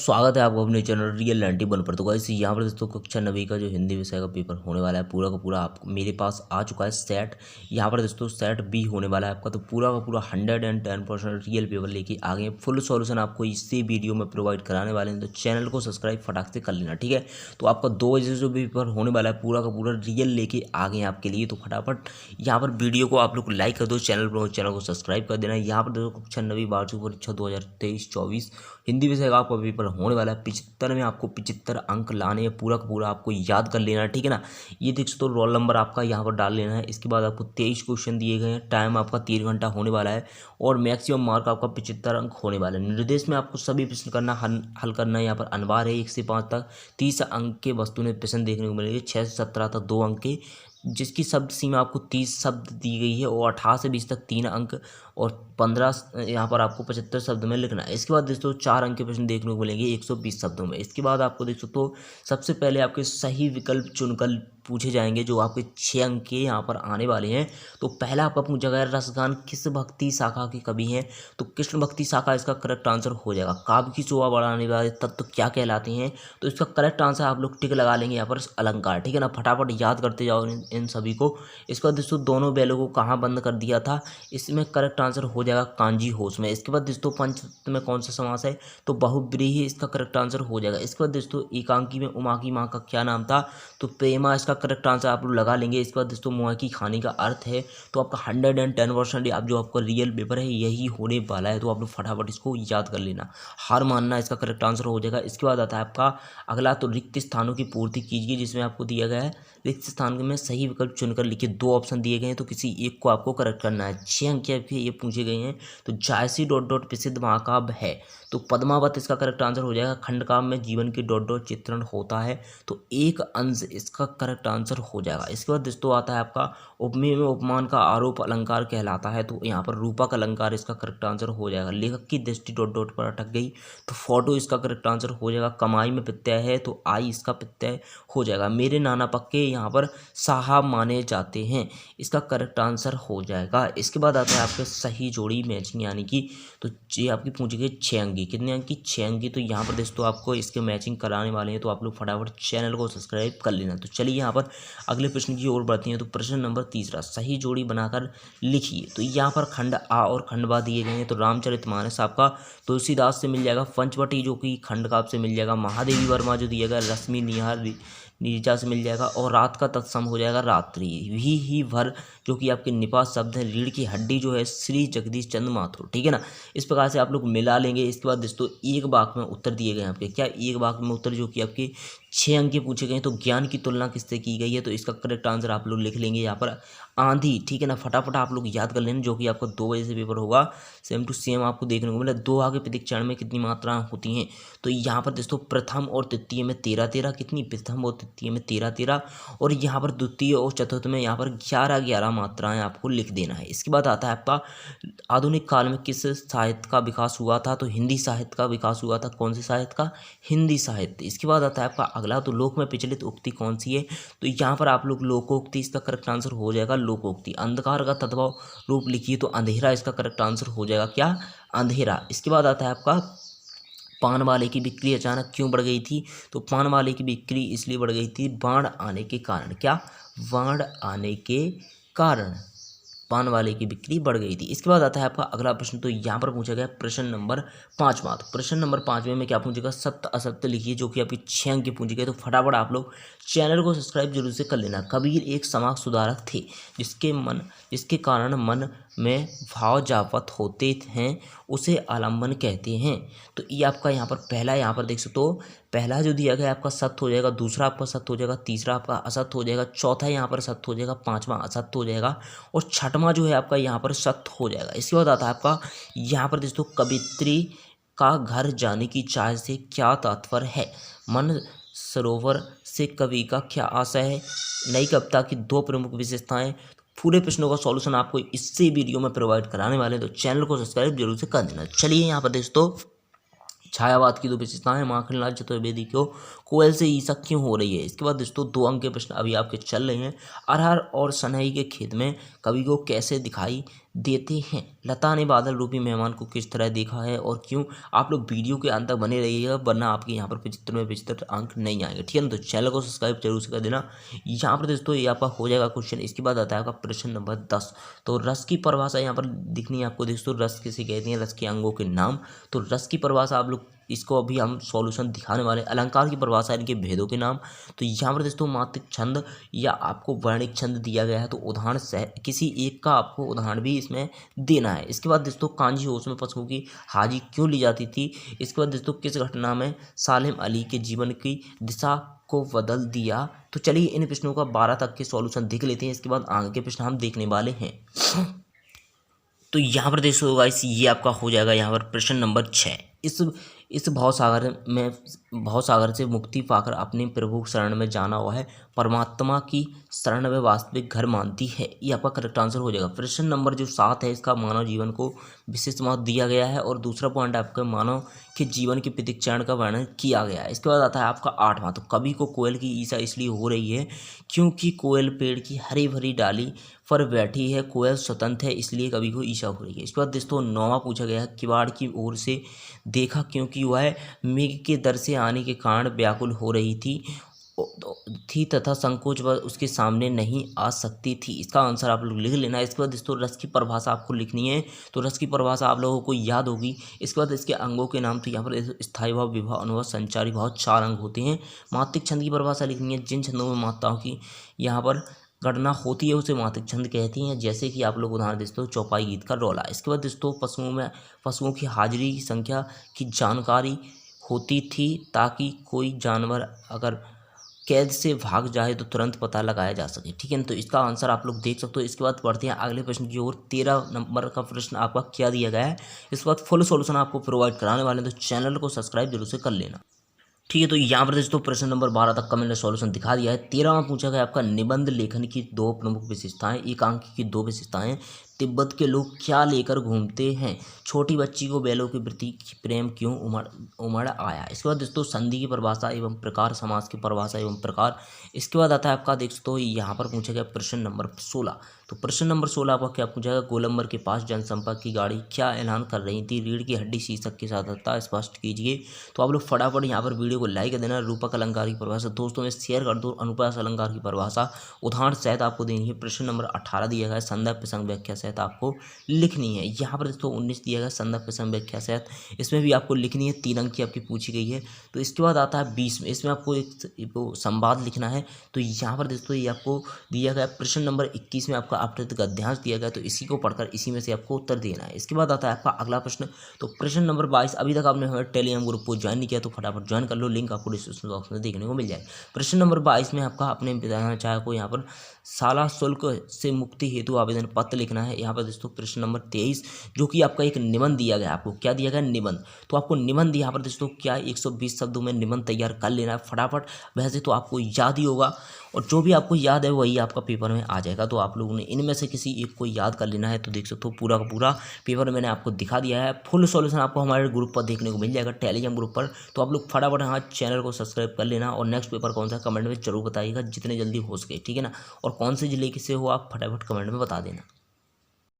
स्वागत है आपको अपने चैनल रियल 91 पर। तो गाइस यहाँ पर दोस्तों कक्षा 9वीं का जो हिंदी विषय का पेपर होने वाला है पूरा का पूरा आपको मेरे पास आ चुका है सेट। यहाँ पर दोस्तों सेट बी होने वाला है आपका, तो पूरा का पूरा 110% रियल पेपर लेके आ गए। फुल सॉल्यूशन आपको इसी वीडियो में प्रोवाइड कराने वाले हैं, तो चैनल को सब्सक्राइब फटाक से कर लेना, ठीक है। तो आपका 2 बजे से जो भी पेपर होने वाला है पूरा का पूरा रियल लेके आ गए आपके लिए। तो फटाफट यहाँ पर वीडियो को आप लोग लाइक कर दो, चैनल को सब्सक्राइब कर देना। यहाँ पर दोस्तों कक्षा 9वीं वार्षिक परीक्षा 2023-24 हिंदी विषय का आपका पेपर होने वाला है। 75 में आपको 75 अंक लाने हैं, पूरा का पूरा आपको याद कर लेना है, ठीक है ना। ये देख सकते हो रोल नंबर आपका यहाँ पर डाल लेना है। इसके बाद आपको 23 क्वेश्चन दिए गए हैं, टाइम आपका 3 घंटा होने वाला है और मैक्सिमम मार्क आपका 75 अंक होने वाला है। निर्देश में आपको सभी प्रश्न करना हल करना यहाँ पर अनिवार्य है। 1 से 5 तक 30 अंक के वस्तुनिष्ठ प्रश्न देखने को मिलेंगे। 6 से 17 तक 2 अंक के, जिसकी शब्द सीमा आपको 30 शब्द दी गई है, और 18 से 20 तक 3 अंक और 15 यहाँ पर आपको 75 शब्द में लिखना है। इसके बाद दोस्तों 4 अंक के प्रश्न देखने को मिलेंगे 120 शब्दों में। इसके बाद आपको देख सकते हो सबसे पहले आपके सही विकल्प चुनकर पूछे जाएंगे, जो आपके 6 अंक के यहाँ पर आने वाले हैं। तो पहला आपका पूछा गया रसगान किस भक्ति शाखा के कवि हैं, तो कृष्ण भक्ति शाखा इसका करेक्ट आंसर हो जाएगा। काव्य की शोभा बढ़ाने वाले तत्व क्या कहलाते हैं, तो इसका करेक्ट आंसर आप लोग टिक लगा लेंगे यहाँ पर अलंकार, ठीक है ना। फटाफट याद करते जाओ इन सभी को। इसके बाद दोस्तों दोनों बैलों को कहाँ बंद कर दिया था, इसमें करेक्ट आंसर हो जाएगा कांजी होश में। इसके बाद दोस्तों पंचतत्व में कौन सा समास है, तो बहुब्रीहि इसका करेक्ट आंसर हो जाएगा। इसके बाद दोस्तों एकांकी में उमा की माँ का क्या नाम था, तो प्रेमा इसका करेक्ट आंसर आप लोग लगा लेंगे। इसके बाद दोस्तों मुआ की खाने का अर्थ है, तो आपका 110% आप जो आपका रियल पेपर है यही होने वाला है, तो आप लोग फटाफट इसको याद कर लेना। हार मानना इसका करेक्ट आंसर हो जाएगा। इसके बाद आता है आपका अगला, तो रिक्त स्थानों की पूर्ति कीजिए, जिसमें आपको दिया गया है रिक्त स्थान में सही विकल्प चुनकर लिखिए। 2 ऑप्शन दिए गए हैं, तो किसी एक को आपको करेक्ट करना है। 6 अंक के ये पूछे गए हैं, तो जायसी डॉट डॉट प्रसिद्ध महाकाव्य है, तो पद्मावत इसका करेक्ट आंसर हो जाएगा। खंडकाव्य में जीवन की डॉट डॉट चित्रण होता है, तो एक अंश इसका करेक्ट आंसर हो जाएगा। इसके बाद दोस्तों आता है आपका उपमेय में उपमान का आरोप अलंकार कहलाता है, तो यहाँ पर रूपक अलंकार इसका करेक्ट आंसर हो जाएगा। लेखक की दृष्टि डॉट डॉट पर अटक गई, तो फोटो इसका करेक्ट आंसर हो जाएगा। कमाई में प्रत्यय है, तो आई इसका प्रत्यय हो जाएगा। मेरे नाना पक्के यहाँ पर साहब माने जाते हैं, इसका करेक्ट आंसर हो जाएगा। इसके बाद आता है आपके सही जोड़ी मैचिंग, यानी कि तो ये आपकी पूछी गई 6 अंकी, कितने अंकी 6 अंकी। तो यहाँ पर दोस्तों आपको इसके मैचिंग कराने वाले हैं, तो आप लोग फटाफट चैनल को सब्सक्राइब कर लेना। तो चलिए यहाँ पर अगले प्रश्न की ओर बढ़ती हैं। तो प्रश्न नंबर 3, सही जोड़ी बनाकर लिखिए। तो यहाँ पर खंड आ और खंड बा दिए गए हैं, तो रामचरितमानस आपका तुलसीदास से मिल जाएगा। पंचवटी जो कि खंड का आपसे मिल जाएगा। महादेवी वर्मा जो दिया गया रश्मि निहार नीरजा से मिल जाएगा। और रात का तत्सम हो जाएगा रात्रि। ही भर जो कि आपके निपात शब्द है। रीढ़ की हड्डी जो है श्री जगदीश चंद्र माथुर, ठीक है ना। इस प्रकार से आप लोग मिला लेंगे। इसके बाद दोस्तों एक वाक्य में उत्तर दिए गए हैं आपके, क्या एक वाक्य में उत्तर जो कि आपके 6 अंक के पूछे गए। तो ज्ञान की तुलना किससे की गई है, तो इसका करेक्ट आंसर आप लोग लिख लेंगे यहाँ पर आंधी, ठीक है ना। फटाफट आप लोग याद कर लेना, जो कि आपका 2 बजे से पेपर होगा। सेम टू सेम आपको देखने को मिला। 2 आगे प्रत्येक चरण में कितनी मात्राएं होती हैं, तो यहाँ पर दोस्तों प्रथम और तृतीय में 13-13, कितनी प्रथम और तृतीय में 13-13, और यहाँ पर द्वितीय और चतुर्थ में यहाँ पर 11-11 मात्राएं आपको लिख देना है। इसके बाद आता है आपका आधुनिक काल में किस साहित्य का विकास हुआ था, तो हिंदी साहित्य का विकास हुआ था। कौन से साहित्य का, हिंदी साहित्य। इसके बाद आता है आपका अगला, तो लोक में प्रचलित उक्ति कौन सी है, तो यहाँ पर आप लोग लोकोक्ति इसका करेक्ट आंसर हो जाएगा लोकोक्ति। अंधकार का तद्भव रूप लिखिए, तो अंधेरा इसका करेक्ट आंसर हो जाएगा, क्या अंधेरा। इसके बाद आता है आपका पान वाले की बिक्री अचानक क्यों बढ़ गई थी, तो पान वाले की बिक्री इसलिए बढ़ गई थी बाढ़ आने के कारण, क्या बाढ़ आने के कारण पान वाले की बिक्री बढ़ गई थी। इसके बाद आता है आपका अगला प्रश्न, तो यहाँ पर पूछा गया प्रश्न नंबर 5। तो प्रश्न नंबर 5 में क्या पूछेगा, सत्य असत्य लिखिए, जो कि आपकी 6 अंक के पूछे गए। तो फटाफट आप लोग चैनल को सब्सक्राइब जरूर से कर लेना। कबीर एक समाज सुधारक थे, जिसके कारण मन में भाव जापत होते हैं, उसे आलम्बन कहते हैं। तो ये आपका यहाँ पर पहला, यहाँ पर देख सकते हो पहला जो दिया गया आपका सत्य हो जाएगा, दूसरा आपका सत्य हो जाएगा, तीसरा आपका असत्य हो जाएगा, चौथा यहाँ पर सत्य हो जाएगा, पांचवा असत्य हो जाएगा, और छठवां जो है आपका यहाँ पर सत्य हो जाएगा। इसके बाद आता है आपका यहाँ पर दोस्तों कवित्री का घर जाने की चाह से क्या तात्पर्य है, मन सरोवर से कवि का क्या आशय है, नई कविता की 2 प्रमुख विशेषताएं। पूरे प्रश्नों का सॉल्यूशन आपको इसी वीडियो में प्रोवाइड कराने वाले हैं, तो चैनल को सब्सक्राइब जरूर से कर देना। चलिए यहाँ पर दोस्तों छायावाद की 2 विशेषताएं, माखनलाल चतुर्वेदी को कोयल से ईसा क्यों हो रही है। इसके बाद दोस्तों 2 अंक के प्रश्न अभी आपके चल रहे हैं। अरहर और सनई के खेत में कवि को कैसे दिखाई देते हैं। लता ने बादल रूपी मेहमान को किस तरह देखा है और क्यों? आप लोग वीडियो के अंत तक बने रहिएगा, वरना आपके यहाँ पर 75 में 75 अंक नहीं आएंगे, ठीक है ना। तो चैनल को सब्सक्राइब जरूर से कर देना। यहाँ पर दोस्तों ये आपका हो जाएगा क्वेश्चन। इसके बाद आता है आपका प्रश्न नंबर 10। तो रस की परिभाषा यहाँ पर दिखनी है आपको दोस्तों। रस किसे कहते हैं? रस के अंगों के नाम। तो रस की परिभाषा आप लोग, इसको अभी हम सॉल्यूशन दिखाने वाले हैं। अलंकार की परिभाषा, इनके भेदों के नाम। तो यहाँ पर दोस्तों मात्रिक छंद या आपको वर्णिक छंद दिया गया है, तो उदाहरण से किसी एक का आपको उदाहरण भी इसमें देना है। इसके बाद दोस्तों कांजी होश में पशुओं की हाजी क्यों ली जाती थी? इसके बाद दोस्तों किस घटना में सालिम अली के जीवन की दिशा को बदल दिया? तो चलिए इन प्रश्नों का 12 तक के सॉल्यूशन देख लेते हैं। इसके बाद आगे के प्रश्न हम देखने वाले हैं। तो यहाँ पर देखो गाइस, ये आपका हो जाएगा यहाँ पर प्रश्न नंबर 6। इस भवसागर से मुक्ति पाकर अपने प्रभु शरण में जाना हुआ है, परमात्मा की शरण में वास्तविक घर मानती है। ये आपका करेक्ट आंसर हो जाएगा। प्रश्न नंबर जो 7 है, इसका मानव जीवन को विशिष्ट महत्व दिया गया है, और दूसरा पॉइंट आपका मानव के जीवन के प्रतीक चरण का वर्णन किया गया है। इसके बाद आता है आपका 8वां। तो कवि को कोयल की ईर्ष्या इसलिए हो रही है क्योंकि कोयल पेड़ की हरी भरी डाली पर बैठी है, कोयल स्वतंत्र है, इसलिए कवि को ईर्ष्या हो रही है। इसके बाद दोस्तों 9वां पूछा गया है, किवाड़ की ओर से देखा क्योंकि वह मेघ के दर से आने के कारण व्याकुल हो रही थी तथा संकोच व उसके सामने नहीं आ सकती थी। इसका आंसर आप लोग लिख लेना। इसके बाद दोस्तों रस की परिभाषा आपको लिखनी है। तो रस की परिभाषा आप लोगों को याद होगी। इसके बाद इसके अंगों के नाम। तो यहाँ पर स्थायी भाव, विभाव, अनुभव, संचारी भाव 4 अंग होते हैं। मात्रिक छंद की परिभाषा लिखनी है। जिन छंदों में मात्राओं की यहाँ पर गणना होती है उसे मात्रिक छंद कहती हैं, जैसे कि आप लोग उदाहरण दोस्तों चौपाई गीत का रौला। इसके बाद दोस्तों पशुओं की हाजिरी की संख्या की जानकारी होती थी, ताकि कोई जानवर अगर कैद से भाग जाए तो तुरंत पता लगाया जा सके, ठीक है ना। तो इसका आंसर आप लोग देख सकते हो। इसके बाद बढ़ते हैं अगले प्रश्न की ओर। 13 नंबर का प्रश्न आपका क्या दिया गया है, इसके बाद फुल सॉल्यूशन आपको प्रोवाइड कराने वाले हैं, तो चैनल को सब्सक्राइब जरूर से कर लेना, ठीक है। तो यहाँ पर दोस्तों प्रश्न नंबर 12 तक का मैंने सॉल्यूशन दिखा दिया है। 13वां पूछा गया आपका निबंध लेखन की 2 प्रमुख विशेषताएं, एकांकी की 2 विशेषताएं। तिब्बत के लोग क्या लेकर घूमते हैं? छोटी बच्ची को बैलों के प्रति प्रेम क्यों उमड़ आया? इसके बाद दोस्तों संधि की परिभाषा एवं प्रकार, समास की परिभाषा एवं प्रकार। इसके बाद आता है आपका देख सकते हो यहाँ पर पूछा गया प्रश्न नंबर 16। तो प्रश्न नंबर 16 आपका क्या पूछा गया, गोलंबर के पास जनसंपर्क की गाड़ी क्या ऐलान कर रही थी? रीढ़ की हड्डी शीर्षक की सार्थकता स्पष्ट कीजिए। तो आप लोग फटाफट यहाँ पर वीडियो को लाइक कर देना। रूपक अलंकार की परिभाषा दोस्तों में शेयर कर दो। अनुप्रास अलंकार की परिभाषा उदाहरण सहित आपको देनी है। प्रश्न नंबर 18 दिया गया है, संदर्भ प्रसंग व्याख्या सहित आपको लिखनी है। यहाँ पर दोस्तों 19 दिया गया संदर्भ प्रसंग व्याख्या सहित, इसमें भी आपको लिखनी है। 3 अंक की आपकी पूछी गई है। तो इसके बाद आता है 20 में, इसमें आपको एक संवाद लिखना है। तो यहाँ पर दोस्तों ये आपको दिया गया प्रश्न नंबर 21 में आपका अपृत गद्यांश दिया गया, तो इसी को पढ़कर इसी में से आपको उत्तर देना है। इसके बाद आता है आपका अगला प्रश्न। तो प्रश्न नंबर 22, अभी तक आपने हमारे टेलीग्राम ग्रुप को ज्वाइन नहीं किया तो फटाफट ज्वाइन कर लो, लिंक आपको डिस्क्रिप्शन बॉक्स में देखने को मिल जाए। प्रश्न नंबर 22 में आपका अपने विधानाचार्य को यहाँ पर शाला शुल्क से मुक्ति हेतु आवेदन पत्र लिखना है। यहाँ पर दोस्तों प्रश्न नंबर 23 जो कि आपका एक निबंध दिया गया, आपको क्या दिया गया, निबंध। तो आपको निबंध यहाँ पर दोस्तों क्या 120 शब्दों में निबंध तैयार कर लेना है फटाफट। वैसे तो आपको याद ही होगा, और जो भी आपको याद है वही आपका पेपर में आ जाएगा। तो आप लोगों ने इनमें से किसी एक को याद कर लेना है। तो देख सकते हो पूरा का पूरा पेपर मैंने आपको दिखा दिया है। फुल सॉल्यूशन आपको हमारे ग्रुप पर देखने को मिल जाएगा, टेलीग्राम ग्रुप पर। तो आप लोग फटाफट यहाँ चैनल को सब्सक्राइब कर लेना, और नेक्स्ट पेपर कौन सा कमेंट में जरूर बताइएगा, जितने जल्दी हो सके, ठीक है ना। और कौन से जिले से हो आप फटाफट कमेंट में बता देना।